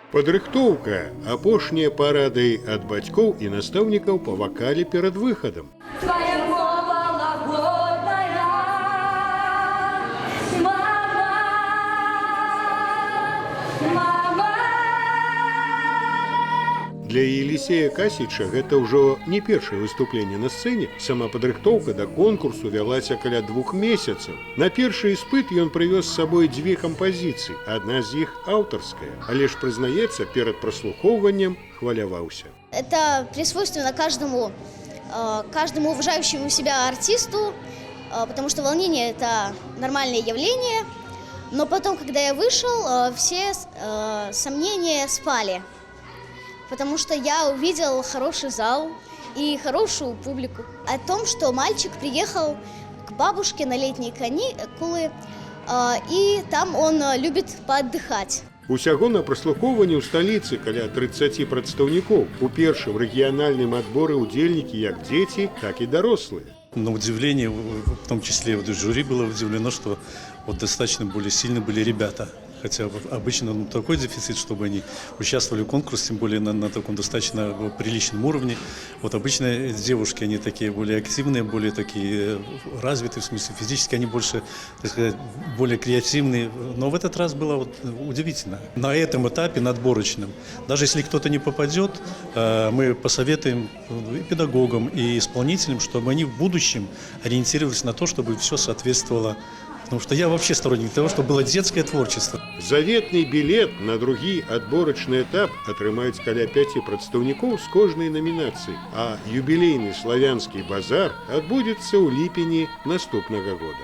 Падрыхтоўка апошнія парады ад бацькоў і настаўнікаў па вакале перад выхадам. Твоя мова лагодная, мама, мама. Для Елісея Касіча гэта ўжо не першае выступленне на сцэне. Сама падрыхтоўка да конкурсу вялася каля 2 месяцаў. На першы іспыт ён прывёз з сабой 2 кампазіцыі, адна з іх аўтарская, але ж прызнаецца, перад праслухоўваннем хваляваўся. Это присвойственно каждому уважающему себя артисту, потому что волнение – это нормальное явление. Но потом, когда я вышел, все сомнения спали, потому что я увидел хороший зал и хорошую публику. О том, что мальчик приехал к бабушке на летние каникулы, и там он любит поотдыхать. Усяго на праслухоўванні ў сталіцы каля 30 прадстаўнікоў. У першым рэгіянальным адборы ўдзельнікі як дзеці, так і дарослыя. На удивление, в том числе вот жюри было удивлено, что вот достаточно более сильны были ребята. Хотя обычно такой дефицит, чтобы они участвовали в конкурсе, тем более на таком достаточно приличном уровне. Вот обычно девушки, они такие более активные, более такие развитые, в смысле физически они больше, так сказать, более креативные. Но в этот раз было вот удивительно. На этом этапе, на отборочном, даже если кто-то не попадет, мы посоветуем и педагогам, и исполнителям, чтобы они в будущем ориентировались на то, чтобы все соответствовало. Потому что я вообще сторонник того, чтобы было детское творчество. Заветны білет на другі адборачны этап атрымаюць каля 5 прадстаўнікоў з кожнай намінацыі, а юбілейны славянскі базар адбудзецца ў ліпені наступнага года.